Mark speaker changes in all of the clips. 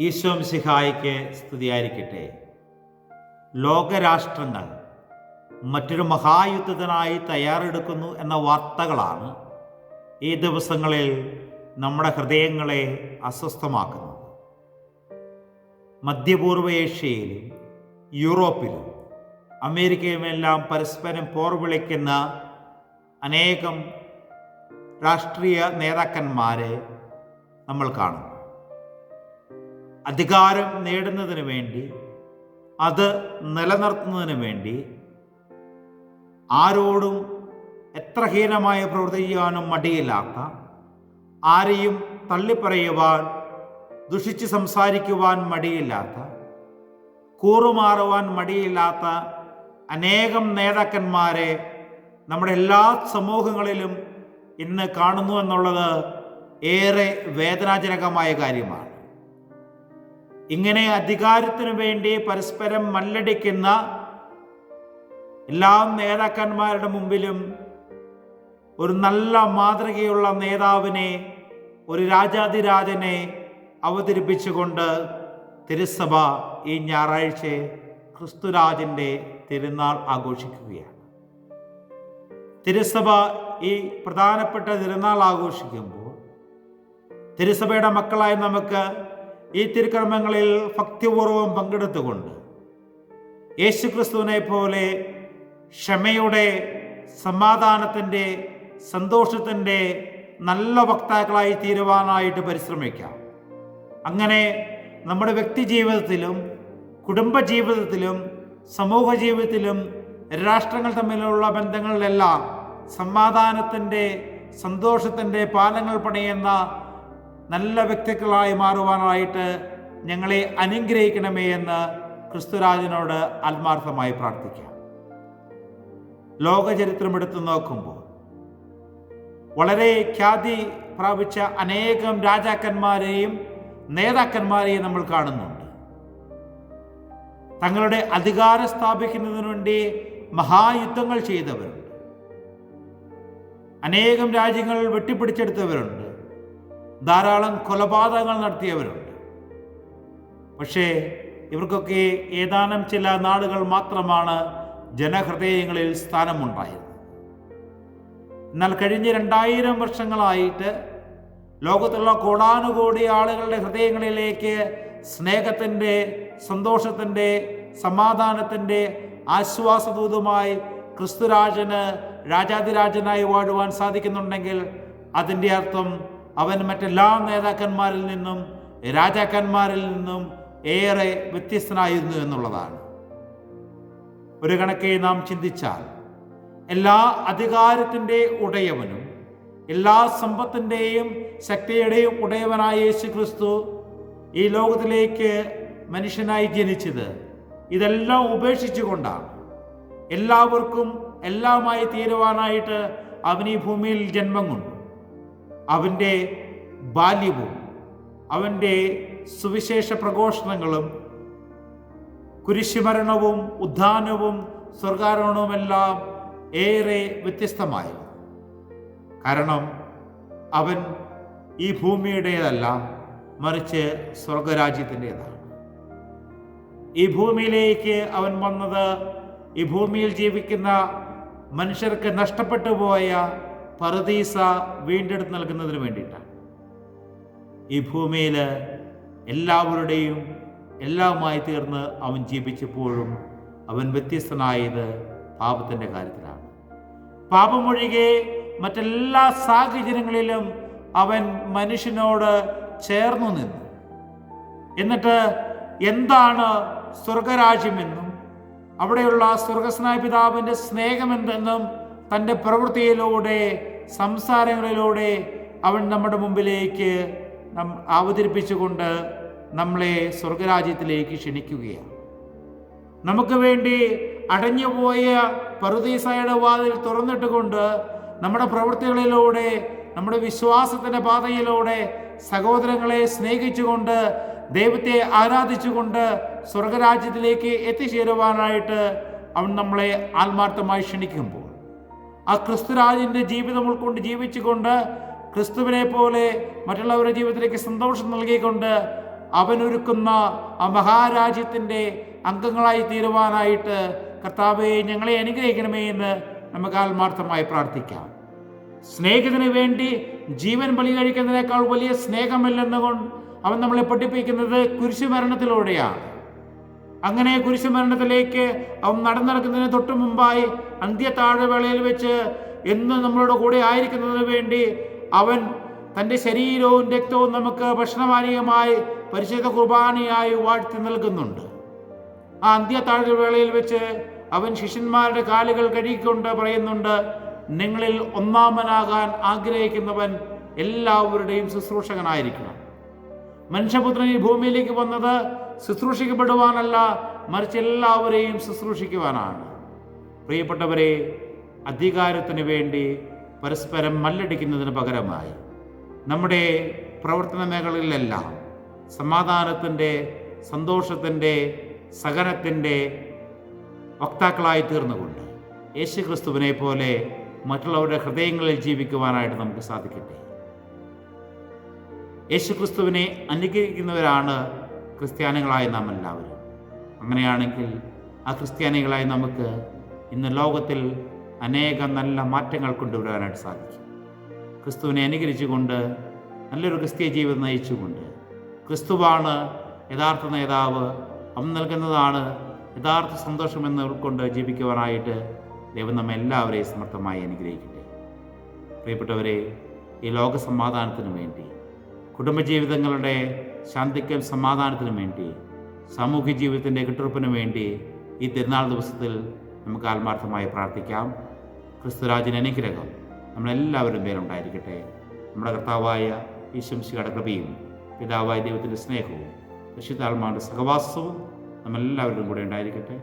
Speaker 1: ഈശോ മിശിഹായ്ക്ക് സ്തുതിയായിരിക്കട്ടെ. ലോകരാഷ്ട്രങ്ങൾ മറ്റൊരു മഹായുദ്ധത്തിനായി തയ്യാറെടുക്കുന്നു എന്ന വാർത്തകളാണ് ഈ ദിവസങ്ങളിൽ നമ്മുടെ ഹൃദയങ്ങളെ അസ്വസ്ഥമാക്കുന്നത്. മധ്യപൂർവ്വ ഏഷ്യയിലും യൂറോപ്പിലും അമേരിക്കയുമെല്ലാം പരസ്പരം പോർവിളിക്കുന്ന അനേകം രാഷ്ട്രീയ നേതാക്കന്മാരെ നമ്മൾ കാണുന്നു. അധികാരം നേടുന്നതിന് വേണ്ടി, അത് നിലനിർത്തുന്നതിന് വേണ്ടി ആരോടും എത്ര ഹീനമായ പ്രവൃത്തി ചെയ്യാനും മടിയില്ലാത്ത, ആരെയും തള്ളിപ്പറയുവാൻ, ദുഷിച്ച് സംസാരിക്കുവാൻ മടിയില്ലാത്ത, കൂറുമാറുവാൻ മടിയില്ലാത്ത അനേകം നേതാക്കന്മാരെ നമ്മുടെ എല്ലാ സമൂഹങ്ങളിലും ഇന്ന് കാണുന്നു എന്നുള്ളത് ഏറെ വേദനാജനകമായ കാര്യമാണ്. ഇങ്ങനെ അധികാരത്തിനു വേണ്ടി പരസ്പരം മല്ലടിക്കുന്ന എല്ലാ നേതാക്കന്മാരുടെ മുമ്പിലും ഒരു നല്ല മാതൃകയുള്ള നേതാവിനെ, ഒരു രാജാധിരാജനെ അവതരിപ്പിച്ചുകൊണ്ട് തിരുസഭ ഈ ഞായറാഴ്ച ക്രിസ്തുരാജൻ്റെ തിരുനാൾ ആഘോഷിക്കുകയാണ്. തിരുസഭ ഈ പ്രധാനപ്പെട്ട തിരുനാൾ ആഘോഷിക്കുമ്പോൾ തിരുസഭയുടെ മക്കളായി നമുക്ക് ഈ തിരുക്കർമ്മങ്ങളിൽ ഭക്തിപൂർവ്വം പങ്കെടുത്തുകൊണ്ട് യേശുക്രിസ്തുവിനെ പോലെ ക്ഷമയുടെ, സമാധാനത്തിൻ്റെ, സന്തോഷത്തിൻ്റെ നല്ല വക്താക്കളായി തീരുവാനായിട്ട് പരിശ്രമിക്കാം. അങ്ങനെ നമ്മുടെ വ്യക്തി ജീവിതത്തിലും കുടുംബജീവിതത്തിലും സമൂഹ ജീവിതത്തിലും രാഷ്ട്രങ്ങൾ തമ്മിലുള്ള ബന്ധങ്ങളിലെല്ലാം സമാധാനത്തിൻ്റെ, സന്തോഷത്തിൻ്റെ പാലങ്ങൾ പണിയുന്ന നല്ല വ്യക്തികളായി മാറുവാനായിട്ട് ഞങ്ങളെ അനുഗ്രഹിക്കണമേ എന്ന് ക്രിസ്തുരാജനോട് ആത്മാർത്ഥമായി പ്രാർത്ഥിക്കാം. ലോകചരിത്രം എടുത്തു നോക്കുമ്പോൾ വളരെ ഖ്യാതി പ്രാപിച്ച അനേകം രാജാക്കന്മാരെയും നേതാക്കന്മാരെയും നമ്മൾ കാണുന്നുണ്ട്. തങ്ങളുടെ അധികാരം സ്ഥാപിക്കുന്നതിനു വേണ്ടി മഹായുദ്ധങ്ങൾ ചെയ്തവരുണ്ട്. അനേകം രാജ്യങ്ങൾ വെട്ടിപ്പിടിച്ചെടുത്തവരുണ്ട്. ധാരാളം കൊലപാതകങ്ങൾ നടത്തിയവരുണ്ട്. പക്ഷേ ഇവർക്കൊക്കെ ഏതാനും ചില നാടുകൾ മാത്രമാണ് ജനഹൃദയങ്ങളിൽ സ്ഥാനമുണ്ടായത്. എന്നാൽ കഴിഞ്ഞ 2000 വർഷങ്ങളായിട്ട് ലോകത്തുള്ള കോടാനുകോടി ആളുകളുടെ ഹൃദയങ്ങളിലേക്ക് സ്നേഹത്തിൻ്റെ, സന്തോഷത്തിൻ്റെ, സമാധാനത്തിൻ്റെ ആശ്വാസദൂതമായി ക്രിസ്തുരാജന് രാജാതിരാജനായി വാഴുവാൻ സാധിക്കുന്നുണ്ടെങ്കിൽ അതിൻ്റെ അർത്ഥം അവൻ മറ്റെല്ലാ നേതാക്കന്മാരിൽ നിന്നും രാജാക്കന്മാരിൽ നിന്നും ഏറെ വ്യത്യസ്തനായിരുന്നു എന്നുള്ളതാണ്. ഒരു കണക്കെ നാം ചിന്തിച്ചാൽ എല്ലാ അധികാരത്തിൻ്റെ ഉടയവനും എല്ലാ സമ്പത്തിൻ്റെയും ശക്തിയുടെയും ഉടയവനായ യേശു ക്രിസ്തു ഈ ലോകത്തിലേക്ക് മനുഷ്യനായി ജനിച്ചത് ഇതെല്ലാം ഉപേക്ഷിച്ചുകൊണ്ടാണ്. എല്ലാവർക്കും എല്ലാമായി തീരുവാനായിട്ട് അവൻ ഈ ഭൂമിയിൽ ജന്മം കൊണ്ടു. അവൻ്റെ ബാല്യവും അവൻ്റെ സുവിശേഷ പ്രഘോഷണങ്ങളും കുരിശുമരണവും ഉദ്ധാനവും സ്വർഗാരോഹണവുമെല്ലാം ഏറെ വ്യത്യസ്തമായിരുന്നു. കാരണം അവൻ ഈ ഭൂമിയുടേതല്ല, മറിച്ച് സ്വർഗരാജ്യത്തിൻ്റെതാണ്. ഈ ഭൂമിയിലേക്ക് അവൻ വന്നത് ഈ ഭൂമിയിൽ ജീവിക്കുന്ന മനുഷ്യർക്ക് നഷ്ടപ്പെട്ടു പോയ പറുദീസ വീണ്ടെടുത്ത് നൽകുന്നതിന് വേണ്ടിയിട്ടാണ്. ഈ ഭൂമിയിൽ എല്ലാവരുടെയും എല്ലാമായി തീർന്ന് അവൻ ജീവിച്ചപ്പോഴും അവൻ വ്യത്യസ്തനായത് പാപത്തിൻ്റെ കാര്യത്തിലാണ്. പാപമൊഴികെ മറ്റെല്ലാ സാഹചര്യങ്ങളിലും അവൻ മനുഷ്യനോട് ചേർന്നു നിന്നു. എന്നിട്ട് എന്താണ് സ്വർഗരാജ്യമെന്നും അവിടെയുള്ള സ്വർഗസ്നായ പിതാവിൻ്റെ സ്നേഹമെന്തെന്നും തൻ്റെ പ്രവൃത്തിയിലൂടെ, സംസാരങ്ങളിലൂടെ അവൻ നമ്മുടെ മുമ്പിലേക്ക് അവതരിപ്പിച്ചുകൊണ്ട് നമ്മളെ സ്വർഗരാജ്യത്തിലേക്ക് ക്ഷണിക്കുകയാണ്. നമുക്ക് വേണ്ടി അടഞ്ഞുപോയ പറുദീസയുടെ വാതിൽ തുറന്നിട്ടുകൊണ്ട് നമ്മുടെ പ്രവൃത്തികളിലൂടെ, നമ്മുടെ വിശ്വാസത്തിൻ്റെ പാതയിലൂടെ സഹോദരങ്ങളെ സ്നേഹിച്ചുകൊണ്ട്, ദൈവത്തെ ആരാധിച്ചുകൊണ്ട് സ്വർഗരാജ്യത്തിലേക്ക് എത്തിച്ചേരുവാനായിട്ട് അവൻ നമ്മളെ ആത്മാർത്ഥമായി ക്ഷണിക്കുമ്പോൾ ആ ക്രിസ്തുരാജൻ്റെ ജീവിതം ഉൾക്കൊണ്ട് ജീവിച്ചുകൊണ്ട് ക്രിസ്തുവിനെ പോലെ മറ്റുള്ളവരുടെ ജീവിതത്തിലേക്ക് സന്തോഷം നൽകിക്കൊണ്ട് അവനൊരുക്കുന്ന ആ മഹാരാജ്യത്തിൻ്റെ അംഗങ്ങളായി തീരുവാനായിട്ട് കർത്താവേ ഞങ്ങളെ അനുഗ്രഹിക്കണമേ എന്ന് നമുക്ക് ആത്മാർത്ഥമായി പ്രാർത്ഥിക്കാം. സ്നേഹത്തിന് വേണ്ടി ജീവൻ ബലി കഴിക്കുന്നതിനേക്കാൾ വലിയ സ്നേഹമില്ലെന്നുകൊണ്ട് അവൻ നമ്മളെ പഠിപ്പിക്കുന്നത് കുരിശുമരണത്തിലൂടെയാണ്. അങ്ങനെ കുരിശുമരണത്തിലേക്ക് അവൻ നടന്നടക്കുന്നതിന് തൊട്ട് മുമ്പായി അന്ത്യത്താഴവേളയിൽ വെച്ച് എന്ന് നമ്മളോട് കൂടെ ആയിരിക്കുന്നതിന് വേണ്ടി അവൻ തൻ്റെ ശരീരവും രക്തവും നമുക്ക് ഭക്ഷണപാനീയമായി പരിശുദ്ധ കുർബാനയായി വാഴ്ത്തി നൽകുന്നുണ്ട്. ആ അന്ത്യത്താഴവേളയിൽ വെച്ച് അവൻ ശിഷ്യന്മാരുടെ കാലുകൾ കഴുകിക്കൊണ്ട് പറയുന്നുണ്ട്, നിങ്ങളിൽ ഒന്നാമനാകാൻ ആഗ്രഹിക്കുന്നവൻ എല്ലാവരുടെയും ശുശ്രൂഷകനായിരിക്കണം. മനുഷ്യപുത്രൻ ഈ ഭൂമിയിലേക്ക് വന്നത് ശുശ്രൂഷിക്കപ്പെടുവാനല്ല, മറിച്ച് എല്ലാവരെയും ശുശ്രൂഷിക്കുവാനാണ്. പ്രിയപ്പെട്ടവരെ, അധികാരത്തിന് വേണ്ടി പരസ്പരം മല്ലടിക്കുന്നതിന് പകരമായി നമ്മുടെ പ്രവർത്തന മേഖലകളിലെല്ലാം സമാധാനത്തിൻ്റെ, സന്തോഷത്തിൻ്റെ, സഹനത്തിൻ്റെ വക്താക്കളായി തീർന്നുകൊണ്ട് യേശുക്രിസ്തുവിനെ പോലെ മറ്റുള്ളവരുടെ ഹൃദയങ്ങളിൽ ജീവിക്കുവാനായിട്ട് നമുക്ക് സാധിക്കട്ടെ. യേശുക്രിസ്തുവിനെ അനുകരിക്കുന്നവരാണ് ക്രിസ്ത്യാനികളായ നാം എല്ലാവരും. അങ്ങനെയാണെങ്കിൽ ആ ക്രിസ്ത്യാനികളായി നമുക്ക് ഇന്ന് ലോകത്തിൽ അനേകം നല്ല മാറ്റങ്ങൾ കൊണ്ടുവരാനായിട്ട് സാധിക്കും. ക്രിസ്തുവിനെ അനുകരിച്ചുകൊണ്ട് നല്ലൊരു ക്രിസ്തീയ ജീവിതം നയിച്ചുകൊണ്ട് ക്രിസ്തുവാണ് യഥാർത്ഥ നേതാവ്, അവൻ നൽകുന്നതാണ് യഥാർത്ഥ സന്തോഷമെന്ന് ഉൾക്കൊണ്ട് ജീവിക്കുവാനായിട്ട് ദൈവം നമ്മെ എല്ലാവരെയും സമർത്ഥമായി അനുഗ്രഹിക്കട്ടെ. പ്രിയപ്പെട്ടവരെ, ഈ ലോക സമാധാനത്തിനു വേണ്ടി, കുടുംബജീവിതങ്ങളുടെ ശാന്തിക്കും സമാധാനത്തിനും വേണ്ടി, സാമൂഹ്യ ജീവിതത്തിൻ്റെ കെട്ടുറപ്പിനു വേണ്ടി ഈ തിരുനാൾ ദിവസത്തിൽ നമുക്ക് ആത്മാർത്ഥമായി പ്രാർത്ഥിക്കാം. ക്രിസ്തുരാജന് അനുഗ്രഹം നമ്മളെല്ലാവരും പേരുണ്ടായിരിക്കട്ടെ. നമ്മുടെ കർത്താവായ ഈശോമിശിഹായുടെ കൃപയും പിതാവായ ദൈവത്തിൻ്റെ സ്നേഹവും പരിശുദ്ധാത്മാവിൻ്റെ സഹവാസവും നമ്മളെല്ലാവരും കൂടെ ഉണ്ടായിരിക്കട്ടെ,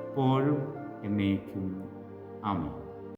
Speaker 1: എപ്പോഴും എന്നേക്കും. ആമേൻ.